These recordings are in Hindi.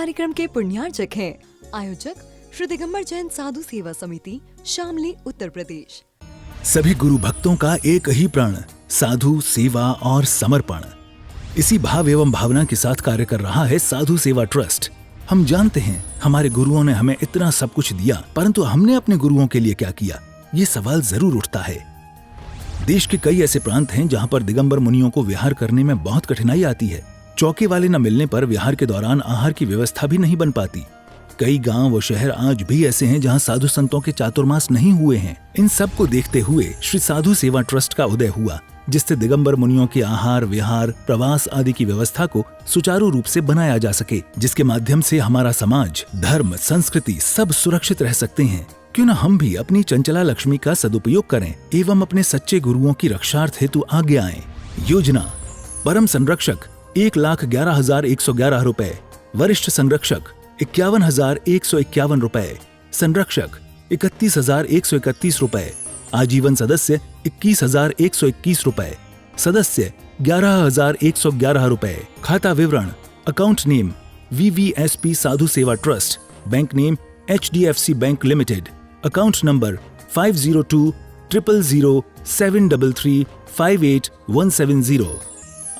कार्यक्रम के पुण्यार्चक हैं आयोजक श्री दिगंबर जैन साधु सेवा समिति, शामली, उत्तर प्रदेश। सभी गुरु भक्तों का एक ही प्रण, साधु सेवा और समर्पण। इसी भाव एवं भावना के साथ कार्य कर रहा है साधु सेवा ट्रस्ट। हम जानते हैं हमारे गुरुओं ने हमें इतना सब कुछ दिया, परंतु हमने अपने गुरुओं के लिए क्या किया, ये सवाल जरूर उठता है। देश के कई ऐसे प्रांत हैं जहां पर दिगंबर मुनियों को विहार करने में बहुत कठिनाई आती है। चौकी वाले न मिलने पर विहार के दौरान आहार की व्यवस्था भी नहीं बन पाती। कई गांव व शहर आज भी ऐसे हैं जहां साधु संतों के चातुर्मास नहीं हुए हैं। इन सब को देखते हुए श्री साधु सेवा ट्रस्ट का उदय हुआ, जिससे दिगंबर मुनियों के आहार, विहार, प्रवास आदि की व्यवस्था को सुचारू रूप से बनाया जा सके, जिसके माध्यम से हमारा समाज, धर्म, संस्कृति सब सुरक्षित रह सकते हैं। क्यों न हम भी अपनी चंचला लक्ष्मी का सदुपयोग करें एवं अपने सच्चे गुरुओं की रक्षार्थ हेतु आगे आएं। योजना: परम संरक्षक 1,11,111 रुपए, वरिष्ठ संरक्षक 51,151 रुपए, संरक्षक 31,131 रुपए, आजीवन सदस्य 21,121 रुपए, सदस्य 11,111 रुपए। खाता विवरण: account name VVSP Sadhu Seva trust, bank name HDFC bank limited, account number 50200073358170,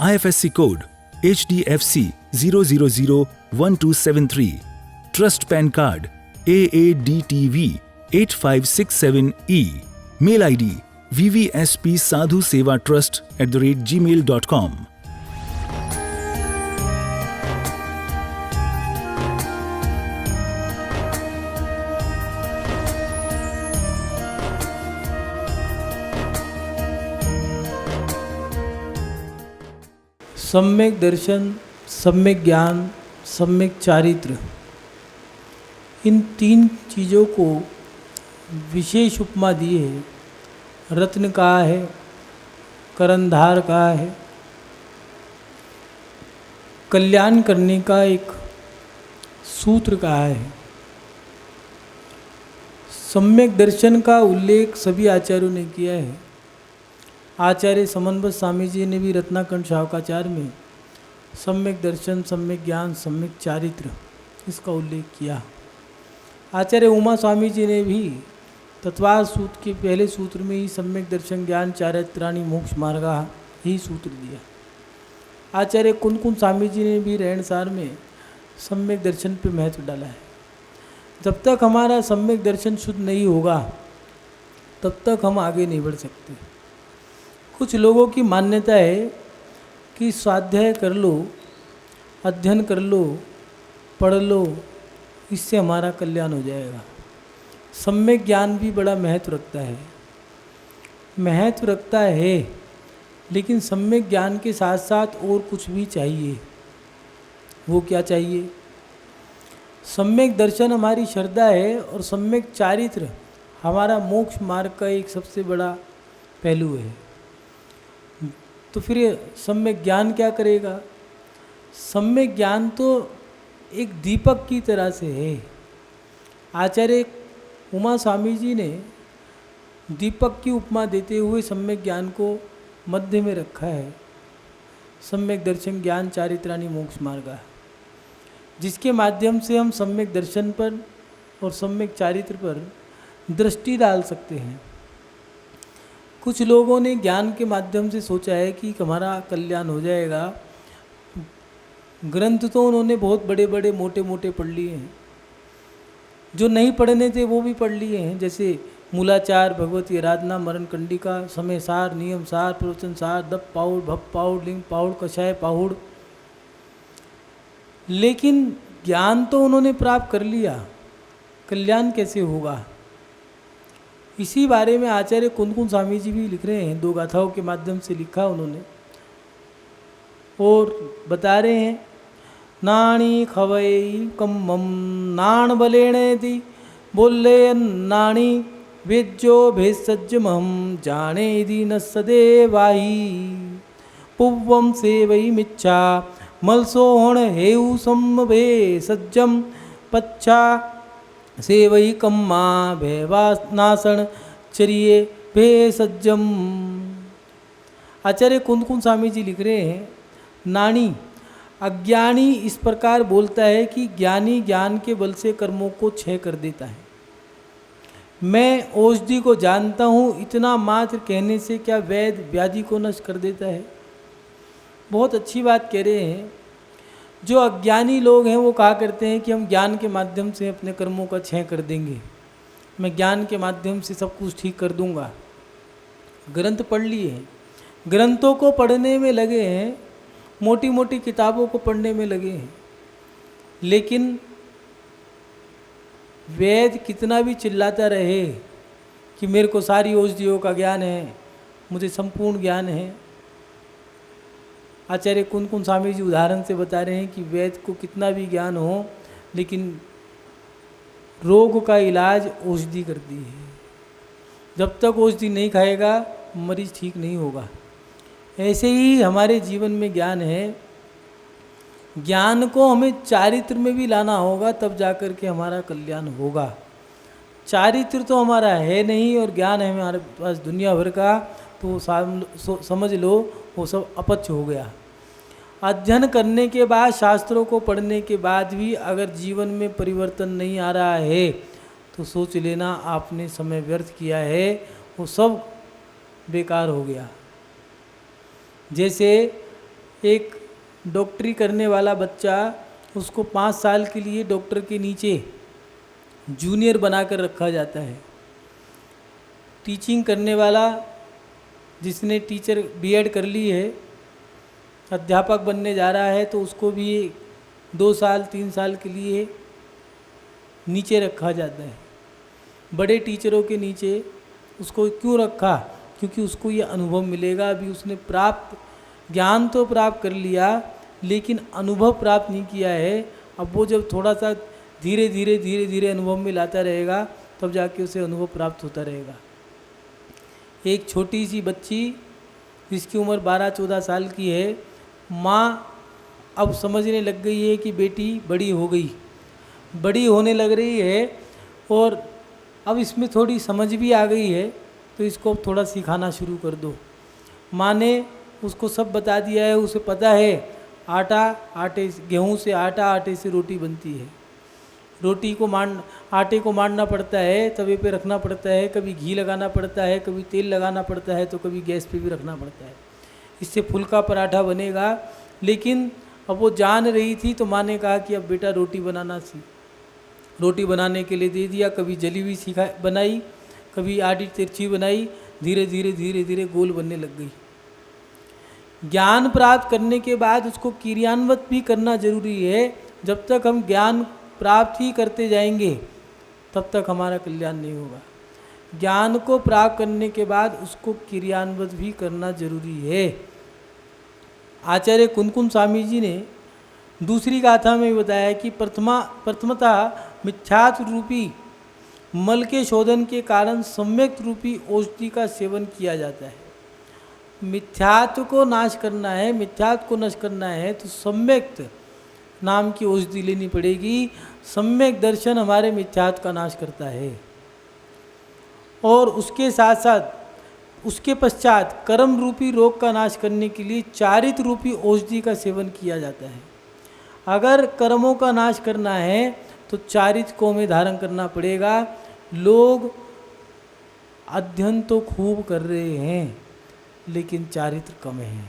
IFSC code HDFC 0001273, trust PAN card AADTV 8567E, mail ID vvspsadhusevatrust@gmail.com। सम्यक दर्शन, सम्यक ज्ञान, सम्यक चारित्र, इन तीन चीज़ों को विशेष उपमा दी है। रत्न कहा है, करंधार कहा है, कल्याण करने का एक सूत्र कहा है। सम्यक दर्शन का उल्लेख सभी आचार्यों ने किया है। आचार्य समन्वत स्वामी जी ने भी रत्नाकंठ शावकाचार्य में सम्यक दर्शन, सम्यक ज्ञान, सम्यक चारित्र इसका उल्लेख किया। आचार्य उमा स्वामी जी ने भी तत्वार सूत्र के पहले सूत्र में ही सम्यक दर्शन, ज्ञान, चारित्राणि मोक्ष मार्गा ही सूत्र दिया। आचार्य कुंद स्वामी जी ने भी रहनसार में सम्यक दर्शन पे महत्व डाला है। जब तक हमारा सम्यक दर्शन शुद्ध नहीं होगा तब तक हम आगे नहीं बढ़ सकते। कुछ लोगों की मान्यता है कि स्वाध्याय कर लो, अध्ययन कर लो, पढ़ लो, इससे हमारा कल्याण हो जाएगा। सम्यक ज्ञान भी बड़ा महत्व रखता है, लेकिन सम्यक ज्ञान के साथ साथ और कुछ भी चाहिए। वो क्या चाहिए? सम्यक दर्शन हमारी श्रद्धा है और सम्यक चारित्र हमारा मोक्ष मार्ग का एक सबसे बड़ा पहलू है। तो फिर ये सम्यक ज्ञान क्या करेगा? सम्यक ज्ञान तो एक दीपक की तरह से है। आचार्य उमा स्वामी जी ने दीपक की उपमा देते हुए सम्यक ज्ञान को मध्य में रखा है। सम्यक दर्शन, ज्ञान, चारित्राणि मोक्ष मार्गा, जिसके माध्यम से हम सम्यक दर्शन पर और सम्यक चारित्र पर दृष्टि डाल सकते हैं। कुछ लोगों ने ज्ञान के माध्यम से सोचा है कि हमारा कल्याण हो जाएगा। ग्रंथ तो उन्होंने बहुत बड़े बड़े मोटे मोटे पढ़ लिए हैं, जो नहीं पढ़ने थे वो भी पढ़ लिए हैं, जैसे मूलाचार, भगवती आराधना, मरण कंडिका, समय सार, नियम सार, प्रवचन सार, दप पाउड़, भप पाउड़, लिंग पाउड़, कषाय पाउड़। लेकिन ज्ञान तो उन्होंने प्राप्त कर लिया, कल्याण कैसे होगा? इसी बारे में आचार्य कुंद स्वामी जी भी लिख रहे हैं। 2 गाथाओं के माध्यम से लिखा उन्होंने और बता रहे हैं। नाणी खवई कम्मम नाण बलेणेति बोले नाणी वेज्यो भेषजमहम जाने यदि न सदेवाही पुव्वम सेवई मिच्छा मलसोहण हेउ सम्भे सज्जम पच्छा सेवई कम्मा भैवानासन चरिए भेषजम। आचार्य कुंद स्वामी जी लिख रहे हैं, नाणी अज्ञानी इस प्रकार बोलता है कि ज्ञानी ज्ञान के बल से कर्मों को क्षय कर देता है। मैं औषधि को जानता हूँ, इतना मात्र कहने से क्या वैद्य व्याधि को नष्ट कर देता है। बहुत अच्छी बात कह रहे हैं। जो अज्ञानी लोग हैं वो कहा करते हैं कि हम ज्ञान के माध्यम से अपने कर्मों का क्षय कर देंगे, मैं ज्ञान के माध्यम से सब कुछ ठीक कर दूंगा। ग्रंथ पढ़ लिए हैं, ग्रंथों को पढ़ने में लगे हैं, मोटी मोटी किताबों को पढ़ने में लगे हैं, लेकिन वेद कितना भी चिल्लाता रहे कि मेरे को सारी औषधियों का ज्ञान है, मुझे संपूर्ण ज्ञान है। आचार्य कुन स्वामी जी उदाहरण से बता रहे हैं कि वेद को कितना भी ज्ञान हो, लेकिन रोग का इलाज औषधि करती है। जब तक औषधि नहीं खाएगा मरीज ठीक नहीं होगा। ऐसे ही हमारे जीवन में ज्ञान है। ज्ञान को हमें चारित्र में भी लाना होगा, तब जाकर के हमारा कल्याण होगा। चारित्र तो हमारा है नहीं और ज्ञान है हमारे पास दुनिया भर का, तो समझ लो वो सब अपच हो गया। अध्ययन करने के बाद, शास्त्रों को पढ़ने के बाद भी अगर जीवन में परिवर्तन नहीं आ रहा है तो सोच लेना आपने समय व्यर्थ किया है, वो सब बेकार हो गया। जैसे एक डॉक्टरी करने वाला बच्चा, उसको 5 साल के लिए डॉक्टर के नीचे जूनियर बनाकर रखा जाता है। टीचिंग करने वाला, जिसने टीचर बीएड कर ली है, अध्यापक बनने जा रहा है, तो उसको भी 2 साल 3 साल के लिए नीचे रखा जाता है। बड़े टीचरों के नीचे उसको क्यों रखा? क्योंकि उसको ये अनुभव मिलेगा। अभी उसने ज्ञान तो प्राप्त कर लिया, लेकिन अनुभव प्राप्त नहीं किया है। अब वो जब थोड़ा सा धीरे धीरे अनुभव में लाता रहेगा, तब जाके उसे अनुभव प्राप्त होता रहेगा। एक छोटी सी बच्ची जिसकी उम्र 12-14 साल की है, माँ अब समझने लग गई है कि बेटी बड़ी हो गई, बड़ी होने लग रही है और अब इसमें थोड़ी समझ भी आ गई है, तो इसको थोड़ा सिखाना शुरू कर दो। माँ ने उसको सब बता दिया है, उसे पता है गेहूँ से आटे से रोटी बनती है। आटे को मारना पड़ता है, तवे पे रखना पड़ता है, कभी घी लगाना पड़ता है, कभी तेल लगाना पड़ता है, तो कभी गैस पे भी रखना पड़ता है। इससे फुल्का पराठा बनेगा। लेकिन अब वो जान रही थी, तो माँ ने कहा कि अब बेटा रोटी बनाना सीख। रोटी बनाने के लिए दे दिया, कभी जली हुई बनाई, कभी आड़ी तिरछी बनाई, धीरे धीरे गोल बनने लग गई। ज्ञान प्राप्त करने के बाद उसको क्रियान्वित भी करना जरूरी है। जब तक हम ज्ञान प्राप्त ही करते जाएंगे, तब तक हमारा कल्याण नहीं होगा। ज्ञान को प्राप्त करने के बाद उसको क्रियान्वित भी करना जरूरी है। आचार्य कुन स्वामी जी ने दूसरी गाथा में बताया कि प्रथमतः मिथ्यात्व रूपी मल के शोधन के कारण सम्यक रूपी औषधि का सेवन किया जाता है। मिथ्यात्व को नाश करना है, मिथ्यात्व को नष्ट करना है, तो सम्यक नाम की औषधि लेनी पड़ेगी। सम्यक दर्शन हमारे मिथ्यात्व का नाश करता है और उसके साथ साथ उसके पश्चात कर्म रूपी रोग का नाश करने के लिए चारित्र रूपी औषधि का सेवन किया जाता है। अगर कर्मों का नाश करना है तो चारित्र को हमें धारण करना पड़ेगा। लोग अध्ययन तो खूब कर रहे हैं, लेकिन चारित्र कम है।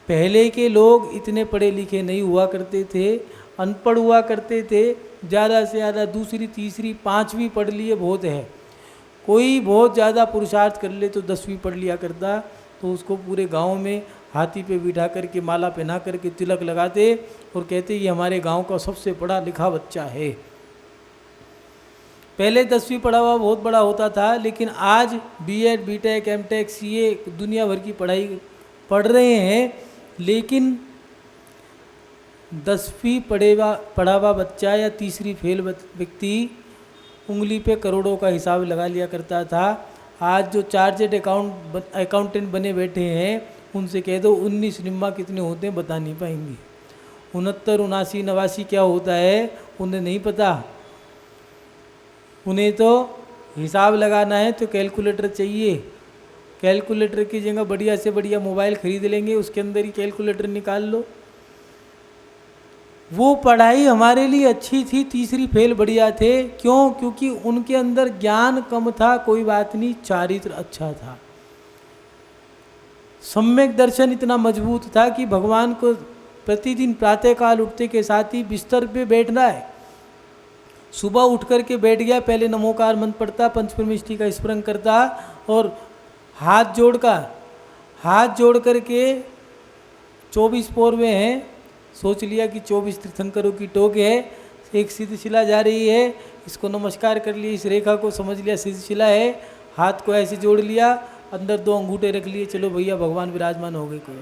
पहले के लोग इतने पढ़े लिखे नहीं हुआ करते थे, अनपढ़ हुआ करते थे। ज़्यादा से ज़्यादा 2री 3री 5वीं पढ़ लिए बहुत है। कोई बहुत ज़्यादा पुरुषार्थ कर ले तो 10वीं पढ़ लिया करता, तो उसको पूरे गांव में हाथी पे बिठा करके माला पहना करके तिलक लगाते और कहते ये हमारे गांव का सबसे पढ़ा लिखा बच्चा है। पहले 10वीं पढ़ा हुआ बहुत बड़ा होता था, लेकिन आज बीएड बीटेक एमटेक सीए दुनिया भर की पढ़ाई पढ़ रहे हैं, लेकिन 10वीं पढ़ा हुआ बच्चा या 3री फेल व्यक्ति उंगली पे करोड़ों का हिसाब लगा लिया करता था। आज जो चार्टेड अकाउंटेंट बने बैठे हैं, उनसे कह दो 19 निम्मा कितने होते हैं बता नहीं पाएंगे। 69 79 89 क्या होता है उन्हें नहीं पता। उन्हें तो हिसाब लगाना है तो कैलकुलेटर चाहिए। कैलकुलेटर की जगह बढ़िया से बढ़िया मोबाइल खरीद लेंगे, उसके अंदर ही कैलकुलेटर निकाल लो। वो पढ़ाई हमारे लिए अच्छी थी, तीसरी फेल बढ़िया थे। क्यों? क्योंकि उनके अंदर ज्ञान कम था, कोई बात नहीं, चारित्र अच्छा था। सम्यक दर्शन इतना मजबूत था कि भगवान को प्रतिदिन प्रातःकाल उठते के साथ ही बिस्तर पे बैठना है। सुबह उठ करके बैठ गया, पहले नमोकार मंत्र पढ़ता, पंचपरमेष्ठी का स्मरण करता और हाथ जोड़ करके 24 पौरवे हैं, सोच लिया कि 24 तीर्थंकरों की टोक है, एक सिद्ध शिला जा रही है, इसको नमस्कार कर लिया, इस रेखा को समझ लिया सिद्ध शिला है, हाथ को ऐसे जोड़ लिया, अंदर 2 अंगूठे रख लिए, चलो भैया भगवान विराजमान हो गए कोई।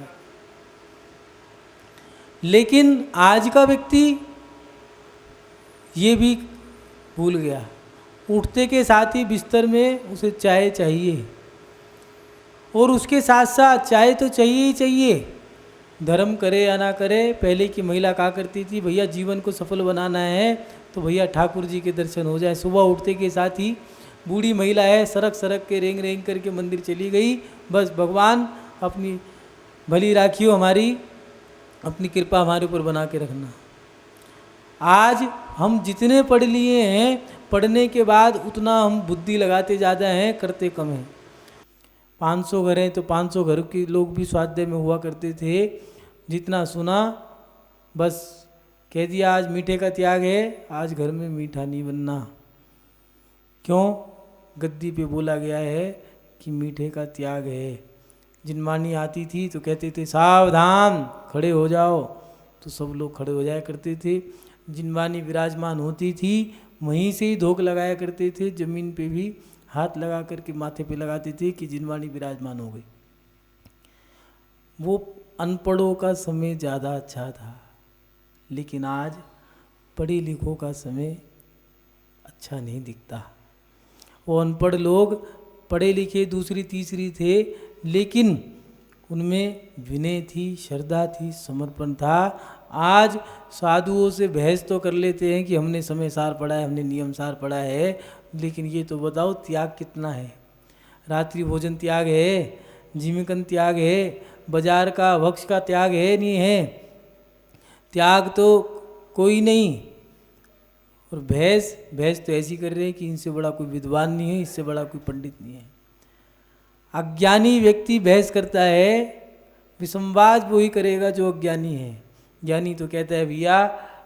लेकिन आज का व्यक्ति ये भी भूल गया, उठते के साथ ही बिस्तर में उसे चाय चाहिए, और उसके साथ साथ चाय तो चाहिए ही चाहिए, धर्म करे या ना करे। पहले की महिला कहा करती थी, भैया जीवन को सफल बनाना है तो भैया ठाकुर जी के दर्शन हो जाए। सुबह उठते के साथ ही बूढ़ी महिला है, सरक के रेंग रेंग करके मंदिर चली गई, बस भगवान अपनी भली राखियो हमारी, अपनी कृपा हमारे ऊपर बना के रखना। आज हम जितने पढ़ लिए हैं, पढ़ने के बाद उतना हम बुद्धि लगाते ज़्यादा हैं, करते कम हैं। 500 घर हैं तो 500 घर के लोग भी स्वाध्याय में हुआ करते थे, जितना सुना बस कह दिया आज मीठे का त्याग है, आज घर में मीठा नहीं बनना। क्यों? गद्दी पे बोला गया है कि मीठे का त्याग है। जिनवानी आती थी तो कहते थे सावधान खड़े हो जाओ, तो सब लोग खड़े हो जाया करते थे। जिनवानी विराजमान होती थी वहीं से ही धोख लगाया करते थे, जमीन पे भी हाथ लगा करके माथे पे लगाते थे कि जिनवानी विराजमान हो गई। वो अनपढ़ों का समय ज़्यादा अच्छा था, लेकिन आज पढ़े लिखों का समय अच्छा नहीं दिखता। वो अनपढ़ लोग पढ़े लिखे दूसरी तीसरी थे, लेकिन उनमें विनय थी, श्रद्धा थी, समर्पण था। आज साधुओं से बहस तो कर लेते हैं कि हमने समय सार पढ़ा है, हमने नियम सार पढ़ा है, लेकिन ये तो बताओ त्याग कितना है? रात्रि भोजन त्याग है, जीविकन त्याग है, बाजार का भक्ष का त्याग है नहीं है? त्याग तो कोई नहीं। और बहस तो ऐसी कर रहे हैं कि इनसे बड़ा कोई विद्वान नहीं है, इससे बड़ा कोई पंडित नहीं है। अज्ञानी व्यक्ति बहस करता है, विसंवाद वो ही करेगा जो अज्ञानी है। ज्ञानी तो कहता है भैया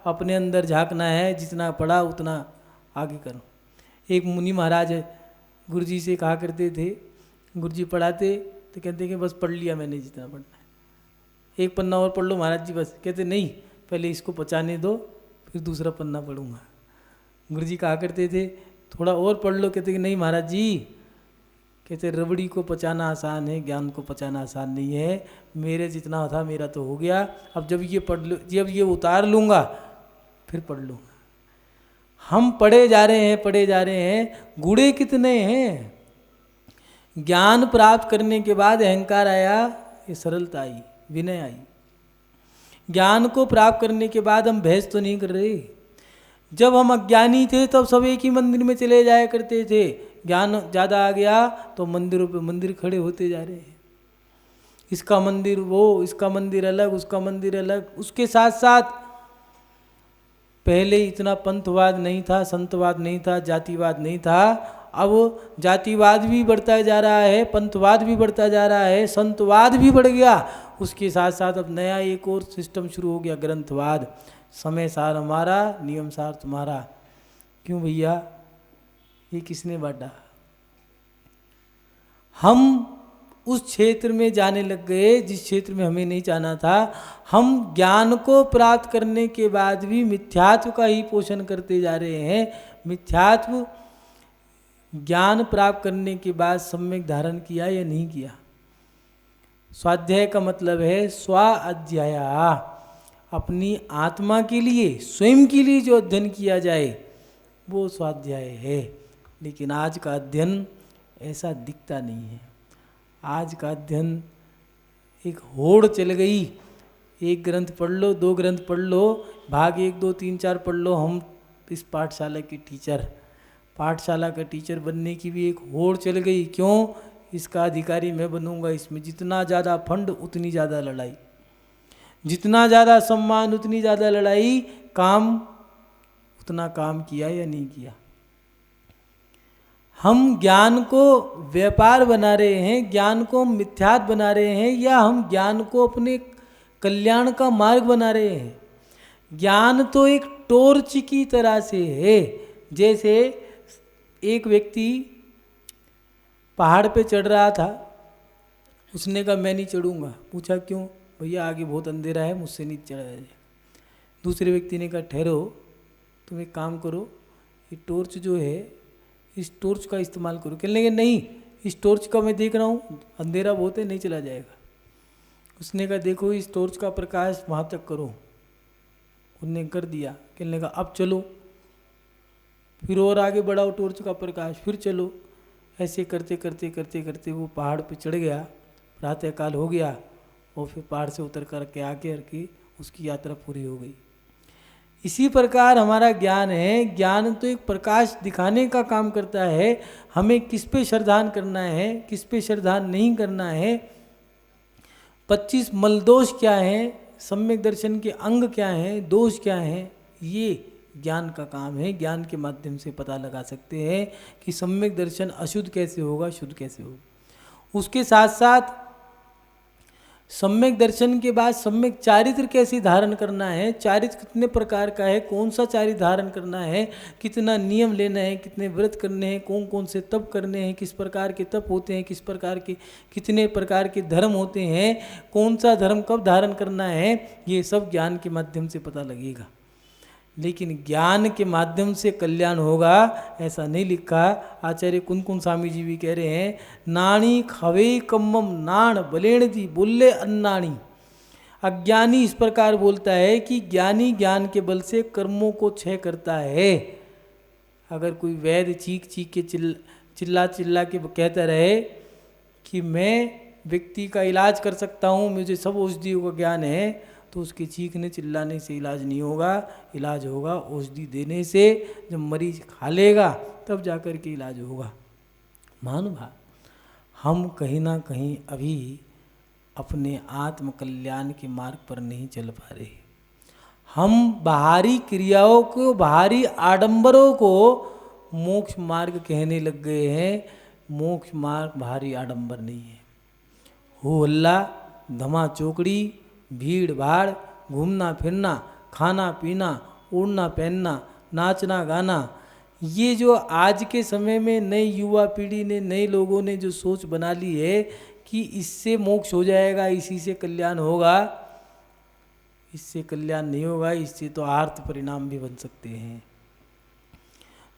अपने अंदर झांकना है, जितना पढ़ा उतना आगे करो। एक मुनि महाराज गुरुजी से कहा करते थे, गुरुजी पढ़ाते तो कहते कि बस पढ़ लिया मैंने जितना पढ़ना है, एक पन्ना और पढ़ लो महाराज जी बस। कहते नहीं, पहले इसको पचाने दो फिर दूसरा पन्ना पढ़ूंगा। गुरुजी कहा करते थे थोड़ा और पढ़ लो, कहते कि नहीं महाराज जी, कहते रबड़ी को पचाना आसान है, ज्ञान को पचाना आसान नहीं है। मेरे जितना था मेरा तो हो गया, अब जब ये पढ़ लो, जब ये उतार लूँगा फिर पढ़ लूँगा। हम पढ़े जा रहे हैं, गुणे कितने हैं। ज्ञान प्राप्त करने के बाद अहंकार आया, ये सरलता आई, विनय आई। ज्ञान को प्राप्त करने के बाद हम बहस तो नहीं कर रहे। जब हम अज्ञानी थे तब सब एक ही मंदिर में चले जाया करते थे, ज्ञान ज़्यादा आ गया तो मंदिरों पे मंदिर खड़े होते जा रहे हैं। इसका मंदिर वो, इसका मंदिर अलग, उसका मंदिर अलग। उसके साथ साथ पहले इतना पंथवाद नहीं था, संतवाद नहीं था, जातिवाद नहीं था। अब जातिवाद भी बढ़ता जा रहा है, पंथवाद भी बढ़ता जा रहा है, संतवाद भी बढ़ गया। उसके साथ साथ अब नया एक और सिस्टम शुरू हो गया, ग्रंथवाद। समय सार हमारा, नियम सार तुम्हारा। क्यों भैया, ये किसने बांटा? हम उस क्षेत्र में जाने लग गए जिस क्षेत्र में हमें नहीं जाना था। हम ज्ञान को प्राप्त करने के बाद भी मिथ्यात्व का ही पोषण करते जा रहे हैं। मिथ्यात्व ज्ञान प्राप्त करने के बाद सम्यक धारण किया या नहीं किया। स्वाध्याय का मतलब है स्व अध्याय, अपनी आत्मा के लिए, स्वयं के लिए जो अध्ययन किया जाए वो स्वाध्याय है। लेकिन आज का अध्ययन ऐसा दिखता नहीं है। आज का अध्ययन एक होड़ चल गई, एक ग्रंथ पढ़ लो, 2 ग्रंथ पढ़ लो, भाग 1, 2, 3, 4 पढ़ लो। हम इस पाठशाला के टीचर, पाठशाला का टीचर बनने की भी एक होड़ चल गई। क्यों? इसका अधिकारी मैं बनूंगा, इसमें जितना ज़्यादा फंड उतनी ज़्यादा लड़ाई। जितना ज़्यादा सम्मान उतनी ज़्यादा लड़ाई, काम उतना काम किया या नहीं किया। हम ज्ञान को व्यापार बना रहे हैं, ज्ञान को मिथ्यात्व बना रहे हैं, या हम ज्ञान को अपने कल्याण का मार्ग बना रहे हैं। ज्ञान तो एक टॉर्च की तरह से है। जैसे एक व्यक्ति पहाड़ पे चढ़ रहा था, उसने कहा मैं नहीं चढ़ूंगा। पूछा क्यों? भैया आगे बहुत अंधेरा है, मुझसे नहीं चढ़ा जाए। दूसरे व्यक्ति ने कहा ठहरो, तुम एक काम करो, ये टॉर्च जो है इस टॉर्च का इस्तेमाल करो। कहने लगे नहीं, इस टॉर्च का मैं देख रहा हूँ अंधेरा बहुत है, नहीं चला जाएगा। उसने कहा देखो इस टॉर्च का प्रकाश वहाँ तक करो। उनने कर दिया। कहने लगा अब चलो, फिर और आगे बढ़ाओ टॉर्च का प्रकाश, फिर चलो। ऐसे करते करते करते करते वो पहाड़ पे चढ़ गया। प्रातःकाल हो गया और फिर पहाड़ से उतर करके आके करके उसकी यात्रा पूरी हो गई। इसी प्रकार हमारा ज्ञान है। ज्ञान तो एक प्रकाश दिखाने का काम करता है। हमें किस पे श्रद्धान करना है, किस पे श्रद्धान नहीं करना है, 25 मलदोष क्या है, सम्यक दर्शन के अंग क्या हैं, दोष क्या हैं, ये ज्ञान का काम है। ज्ञान के माध्यम से पता लगा सकते हैं कि सम्यक दर्शन अशुद्ध कैसे होगा, शुद्ध कैसे होगा। उसके साथ साथ सम्यक दर्शन के बाद सम्यक चारित्र कैसे धारण करना है, चारित्र कितने प्रकार का है, कौन सा चारित्र धारण करना है, कितना नियम लेना है, कितने व्रत करने हैं, कौन कौन से तप करने हैं, किस प्रकार के तप होते हैं, किस प्रकार के कितने प्रकार के धर्म होते हैं, कौन सा धर्म कब धारण करना है, ये सब ज्ञान के माध्यम से पता लगेगा। लेकिन ज्ञान के माध्यम से कल्याण होगा ऐसा नहीं लिखा। आचार्य कुंकुम स्वामी जी भी कह रहे हैं, नाणी खवे कम्मम नाण बलेण दी बोले अन्नाणी। अज्ञानी इस प्रकार बोलता है कि ज्ञानी ज्ञान के बल से कर्मों को क्षय करता है। अगर कोई वैद्य चीख चीख के चिल्ला चिल्ला के कहता रहे कि मैं व्यक्ति का इलाज कर सकता हूँ, मुझे सब औषधियों का ज्ञान है, तो उसके चीखने चिल्लाने से इलाज नहीं होगा। इलाज होगा औषधि देने से। जब मरीज खा लेगा तब जाकर के इलाज होगा। महानुभाव, हम कहीं ना कहीं अभी अपने आत्म कल्याण के मार्ग पर नहीं चल पा रहे। हम बाहरी क्रियाओं को, बाहरी आडंबरों को मोक्ष मार्ग कहने लग गए हैं। मोक्ष मार्ग बाहरी आडंबर नहीं है। हो हल्ला, धमा चौकड़ी, भीड़ भाड़, घूमना फिरना, खाना पीना, उड़ना पहनना, नाचना गाना, ये जो आज के समय में नई युवा पीढ़ी ने, नए लोगों ने जो सोच बना ली है कि इससे मोक्ष हो जाएगा, इसी से कल्याण होगा, इससे कल्याण नहीं होगा। इससे तो आर्त परिणाम भी बन सकते हैं।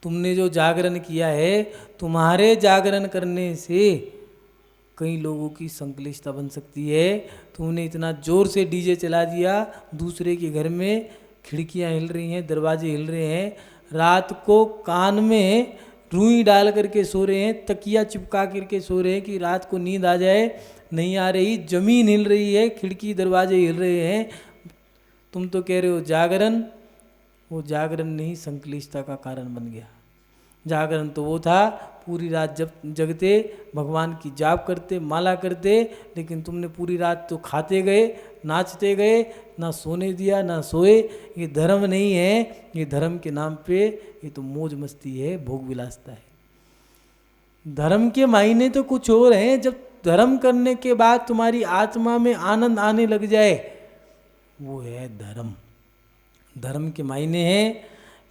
तुमने जो जागरण किया है, तुम्हारे जागरण करने से कई लोगों की संक्लिष्टता बन सकती है। तुमने इतना जोर से डीजे चला दिया, दूसरे के घर में खिड़कियां हिल रही हैं, दरवाजे हिल रहे हैं, रात को कान में रुई डाल करके सो रहे हैं, तकिया चिपका करके सो रहे हैं कि रात को नींद आ जाए, नहीं आ रही, जमीन हिल रही है, खिड़की दरवाजे हिल रहे हैं। तुम तो कह रहे हो जागरण। वो जागरण नहीं, संक्लिष्टता का कारण बन गया। जागरण तो वो था पूरी रात जब जगते, भगवान की जाप करते, माला करते, लेकिन तुमने पूरी रात तो खाते गए, नाचते गए, ना सोने दिया ना सोए। ये धर्म नहीं है। ये धर्म के नाम पे ये तो मौज मस्ती है, भोग विलासता है। धर्म के मायने तो कुछ और हैं। जब धर्म करने के बाद तुम्हारी आत्मा में आनंद आने लग जाए, वो है धर्म। धर्म के मायने हैं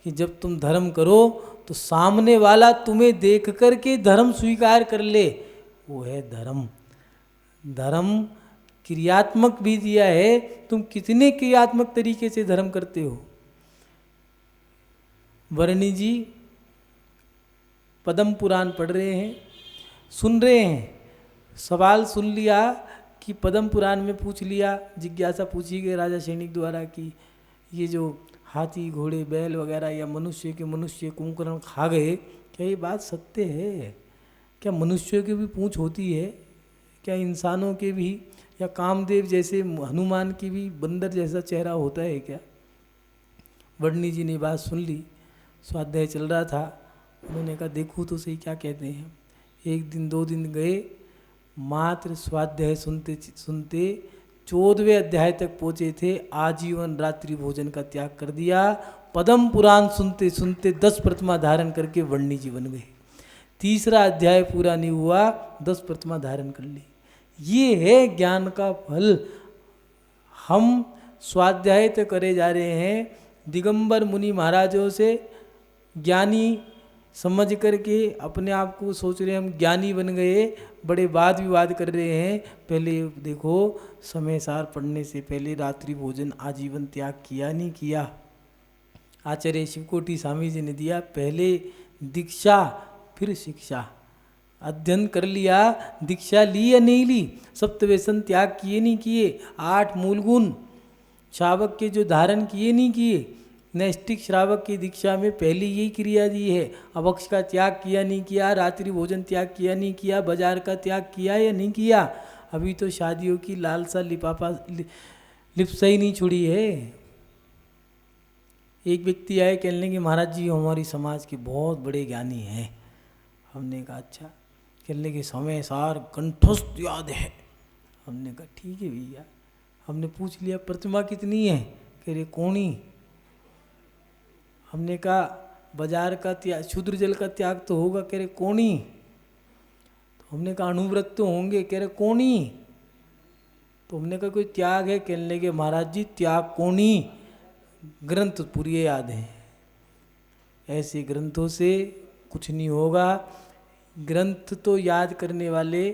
कि जब तुम धर्म करो तो सामने वाला तुम्हें देख करके धर्म स्वीकार कर ले, वो है धर्म। धर्म क्रियात्मक भी दिया है। तुम कितने क्रियात्मक तरीके से धर्म करते हो। वर्णी जी पद्म पुराण पढ़ रहे हैं, सुन रहे हैं, सवाल सुन लिया कि पद्म पुराण में पूछ लिया, जिज्ञासा पूछी गई राजा सैनिक द्वारा कि ये जो हाथी घोड़े बैल वगैरह या मनुष्य कुंभकर्ण खा गए, क्या ये बात सत्य है? क्या मनुष्यों की भी पूंछ होती है? क्या इंसानों के भी, या कामदेव जैसे हनुमान की भी बंदर जैसा चेहरा होता है क्या? वर्णी जी ने बात सुन ली। स्वाध्याय चल रहा था, उन्होंने कहा देखो तो सही क्या कहते हैं। एक दिन 2 दिन गए, मात्र स्वाध्याय सुनते सुनते 14वें अध्याय तक पहुँचे थे, आजीवन रात्रि भोजन का त्याग कर दिया। पद्म पुराण सुनते सुनते 10 प्रतिमा धारण करके वर्णी जी बन गए। तीसरा अध्याय पूरा नहीं हुआ, 10 प्रतिमा धारण कर ली। ये है ज्ञान का फल। हम स्वाध्याय तो करे जा रहे हैं, दिगंबर मुनि महाराजों से ज्ञानी समझ करके अपने आप को सोच रहे हैं हम ज्ञानी बन गए, बड़े वाद विवाद कर रहे हैं। पहले देखो, समय सार पढ़ने से पहले रात्रि भोजन आजीवन त्याग किया नहीं किया। आचार्य शिवकोटि स्वामी जी ने दिया, पहले दीक्षा फिर शिक्षा। अध्ययन कर लिया, दीक्षा ली या नहीं ली, सप्तव्यसन त्याग किए नहीं किए, 8 मूल गुण श्रावक के जो धारण किए नहीं किए, नैष्टिक श्रावक की दीक्षा में पहली यही क्रिया दी है। अभक्ष का त्याग किया नहीं किया, रात्रि भोजन त्याग किया नहीं किया, बाजार का त्याग किया या नहीं किया। अभी तो शादियों की लालसा लिप्सा ही नहीं छुड़ी है। एक व्यक्ति आए, कहने लगे महाराज जी हमारी समाज के बहुत बड़े ज्ञानी हैं। हमने कहा अच्छा। कहने लगे समय सार कंठस्थ याद है। हमने कहा ठीक है भैया। हमने पूछ लिया प्रतिमा कितनी है, कह रहे कौनी। हमने कहा बाजार का त्याग, क्षुद्र जल का त्याग तो होगा, कह रहे कौनी। तो हमने कहा अणुव्रत तो होंगे, कह रहे कौनी। तो हमने कहा कोई त्याग है, कहने लगे महाराज जी त्याग कौनी, ग्रंथ पूरी याद हैं। ऐसे ग्रंथों से कुछ नहीं होगा। ग्रंथ तो याद करने वाले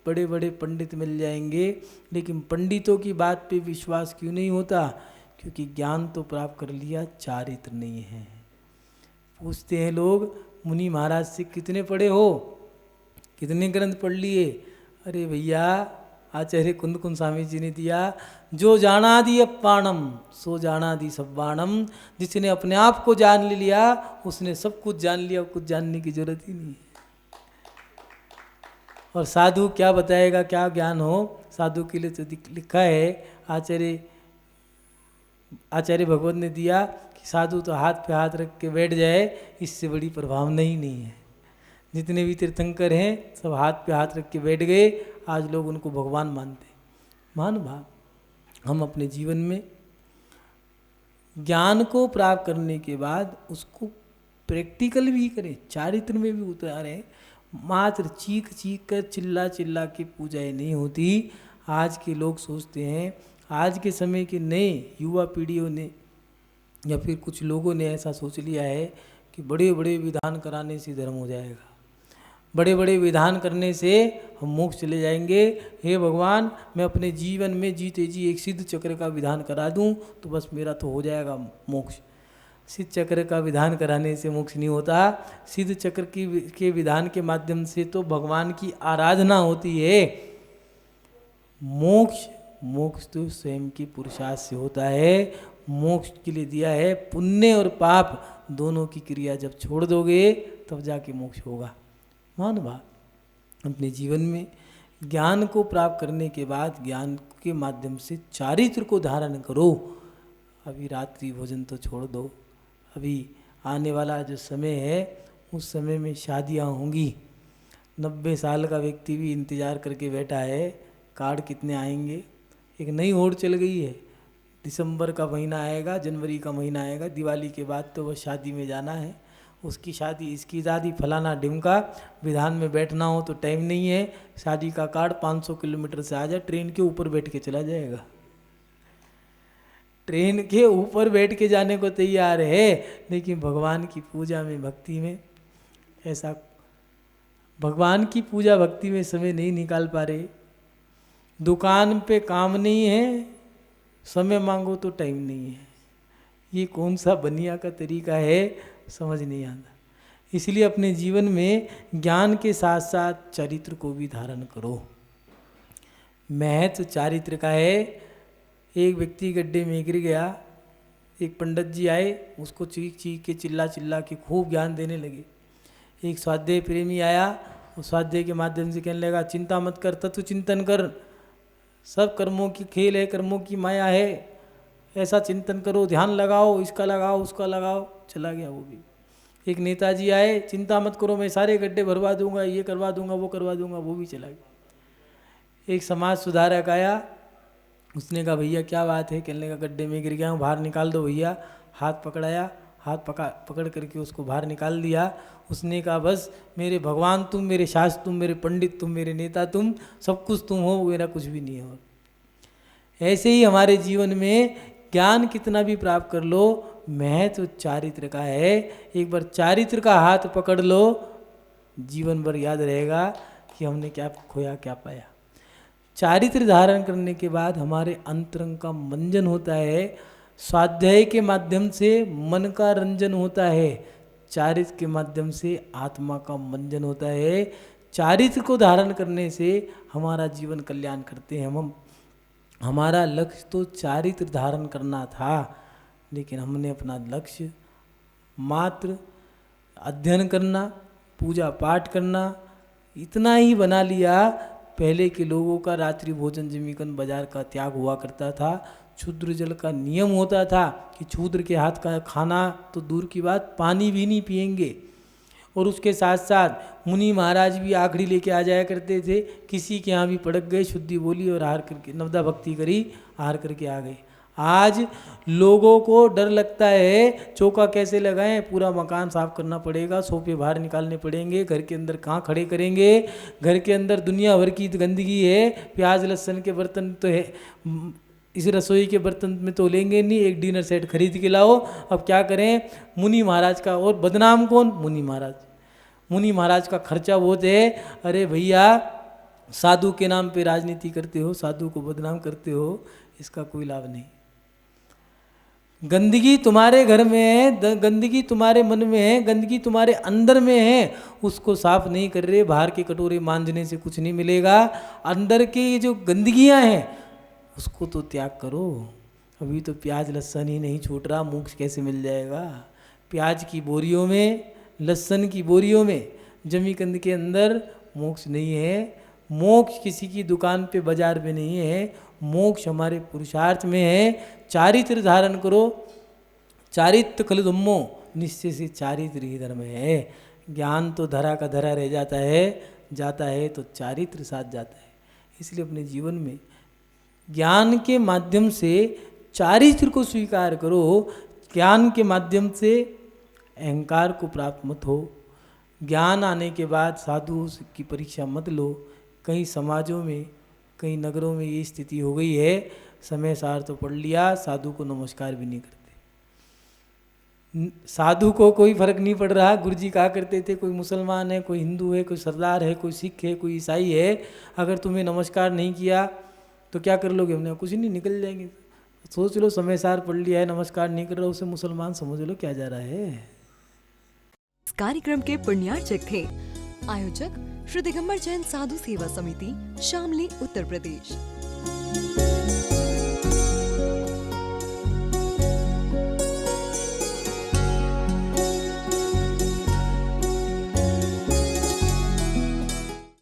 बड़े बड़े पंडित मिल जाएंगे, लेकिन पंडितों की बात पे विश्वास क्यों नहीं होता? क्योंकि ज्ञान तो प्राप्त कर लिया, चारित्र नहीं है। पूछते हैं लोग मुनि महाराज से कितने पढ़े हो, कितने ग्रंथ पढ़ लिए? अरे भैया आचार्य कुंद स्वामी जी ने दिया, जो जाना दी अपाणम सो जाना दी सब्बाणम। जिसने अपने आप को जान लिया उसने सब कुछ जान लिया, कुछ जानने की जरूरत ही नहीं। और साधु क्या बताएगा, क्या ज्ञान हो? साधु के लिए तो लिखा है, आचार्य भगवत ने दिया कि साधु तो हाथ पे हाथ रख के बैठ जाए, इससे बड़ी प्रभाव नहीं है। जितने भी तीर्थंकर हैं सब हाथ पे हाथ रख के बैठ गए, आज लोग उनको भगवान मानते। मान भाव हम अपने जीवन में ज्ञान को प्राप्त करने के बाद उसको प्रैक्टिकल भी करें, चारित्र में भी उतारें। मात्र चीख चीख कर चिल्ला चिल्ला के पूजाएं नहीं होती। आज के लोग सोचते हैं, आज के समय के नए युवा पीढ़ियों ने या फिर कुछ लोगों ने ऐसा सोच लिया है कि बड़े बड़े विधान कराने से धर्म हो जाएगा, बड़े बड़े विधान करने से हम मोक्ष चले जाएंगे। हे भगवान, मैं अपने जीवन में जीते जी एक सिद्ध चक्र का विधान करा दूं तो बस मेरा तो हो जाएगा मोक्ष। सिद्ध चक्र का विधान कराने से मोक्ष नहीं होता। सिद्ध चक्र के विधान के माध्यम से तो भगवान की आराधना होती है। मोक्ष तो स्वयं की पुरुषार्थ से होता है। मोक्ष के लिए दिया है पुण्य और पाप दोनों की क्रिया जब छोड़ दोगे तब जाके मोक्ष होगा। मान भाव अपने जीवन में ज्ञान को प्राप्त करने के बाद ज्ञान के माध्यम से चारित्र को धारण करो। अभी रात्रि भोजन तो छोड़ दो। अभी आने वाला जो समय है उस समय में शादियां होंगी। 90 साल का व्यक्ति भी इंतज़ार करके बैठा है कार्ड कितने आएंगे। एक नई होड़ चल गई है, दिसंबर का महीना आएगा, जनवरी का महीना आएगा, दिवाली के बाद तो बस शादी में जाना है, उसकी शादी, इसकी शादी, फलाना ढिमका। विधान में बैठना हो तो टाइम नहीं है। शादी का कार्ड 500 किलोमीटर से आ जाए, ट्रेन के ऊपर बैठ के चला जाएगा। ट्रेन के ऊपर बैठ के जाने को तैयार है, लेकिन भगवान की पूजा में, भक्ति में ऐसा, भगवान की पूजा भक्ति में समय नहीं निकाल पा रहे। दुकान पे काम नहीं है, समय मांगो तो टाइम नहीं है। ये कौन सा बनिया का तरीका है, समझ नहीं आता। इसलिए अपने जीवन में ज्ञान के साथ साथ चरित्र को भी धारण करो। महत्व चारित्र का है। एक व्यक्ति गड्ढे में गिर गया, एक पंडित जी आए, उसको चीख चीख के चिल्ला चिल्ला के खूब ज्ञान देने लगे। एक स्वाध्याय प्रेमी आया, उस स्वाध्याय के माध्यम से कहने लगा चिंता मत कर, तत्व चिंतन कर, सब कर्मों की खेल है, कर्मों की माया है, ऐसा चिंतन करो, ध्यान लगाओ, इसका लगाओ, उसका लगाओ। चला गया वो भी। एक नेताजी आए, चिंता मत करो, मैं सारे गड्ढे भरवा दूंगा, ये करवा दूंगा, वो करवा दूंगा, वो भी चला गया। एक समाज सुधारक आया, उसने कहा भैया क्या बात है? कहने का गड्ढे में गिर गया हूँ, बाहर निकाल दो भैया। हाथ पकड़ाया, हाथ पकड़ करके उसको बाहर निकाल दिया। उसने कहा बस मेरे भगवान तुम, मेरे शास्त्र तुम, मेरे पंडित तुम, मेरे नेता तुम, सब कुछ तुम हो, मेरा कुछ भी नहीं हो। ऐसे ही हमारे जीवन में ज्ञान कितना भी प्राप्त कर लो, महत्व चारित्र का है। एक बार चारित्र का हाथ पकड़ लो, जीवन भर याद रहेगा कि हमने क्या खोया क्या पाया। चारित्र धारण करने के बाद हमारे अंतरंग का मंजन होता है। स्वाध्याय के माध्यम से मन का रंजन होता है, चारित्र के माध्यम से आत्मा का मंजन होता है। चारित्र को धारण करने से हमारा जीवन कल्याण करते हैं हम। हमारा लक्ष्य तो चारित्र धारण करना था, लेकिन हमने अपना लक्ष्य मात्र अध्ययन करना, पूजा पाठ करना इतना ही बना लिया। पहले के लोगों का रात्रि भोजन जमीकन बाजार का त्याग हुआ करता था। क्षुद्र जल का नियम होता था कि क्षुद्र के हाथ का खाना तो दूर की बात, पानी भी नहीं पिएंगे। और उसके साथ साथ मुनि महाराज भी आखड़ी लेके आ जाया करते थे। किसी के यहाँ भी पड़क गए, शुद्धि बोली और हार करके नवदा भक्ति करी, हार करके आ गए। आज लोगों को डर लगता है चौका कैसे लगाएं, पूरा मकान साफ करना पड़ेगा, सोफे बाहर निकालने पड़ेंगे, घर के अंदर कहाँ खड़े करेंगे, घर के अंदर दुनिया भर की गंदगी है, प्याज लहसुन के बर्तन तो है, इस रसोई के बर्तन में तो लेंगे नहीं, एक डिनर सेट खरीद के लाओ। अब क्या करें, मुनि महाराज का, और बदनाम कौन? मुनि महाराज। मुनि महाराज का खर्चा बहुत है। अरे भैया साधु के नाम पे राजनीति करते हो, साधु को बदनाम करते हो, इसका कोई लाभ नहीं। गंदगी तुम्हारे घर में है, गंदगी तुम्हारे मन में है, गंदगी तुम्हारे अंदर में है, उसको साफ नहीं कर रहे। बाहर के कटोरे मांजने से कुछ नहीं मिलेगा। अंदर की जो गंदगियां हैं उसको तो त्याग करो। अभी तो प्याज लहसुन ही नहीं छूट रहा, मोक्ष कैसे मिल जाएगा? प्याज की बोरियों में, लहसुन की बोरियों में, जमीकंद के अंदर मोक्ष नहीं है। मोक्ष किसी की दुकान पे बाजार में नहीं है, मोक्ष हमारे पुरुषार्थ में है। चारित्र धारण करो, चारित्र खलु धम्मो, निश्चय से चारित्र ही धर्म है। ज्ञान तो धरा का धरा रह जाता है तो चारित्र साथ जाता है। इसलिए अपने जीवन में ज्ञान के माध्यम से चारित्र को स्वीकार करो। ज्ञान के माध्यम से अहंकार को प्राप्त मत हो। ज्ञान आने के बाद साधु की परीक्षा मत लो। कई समाजों में, कई नगरों में ये स्थिति हो गई है, समय सार तो पढ़ लिया, साधु को नमस्कार भी नहीं करते। साधु को कोई फर्क नहीं पड़ रहा। गुरुजी कहा करते थे कोई मुसलमान है, कोई हिंदू है, कोई सरदार है, कोई सिख है, कोई ईसाई है, अगर तुम्हें नमस्कार नहीं किया तो क्या कर लोगे? हमने कुछ नहीं, निकल जाएंगे। सोच लो, समय सार पढ़ लिया है, नमस्कार नहीं कर रहा, उसे मुसलमान समझ लो, क्या जा रहा है। इस कार्यक्रम के पुण्यार्चक थे आयोजक श्री दिगंबर जैन साधु सेवा समिति, शामली, उत्तर प्रदेश।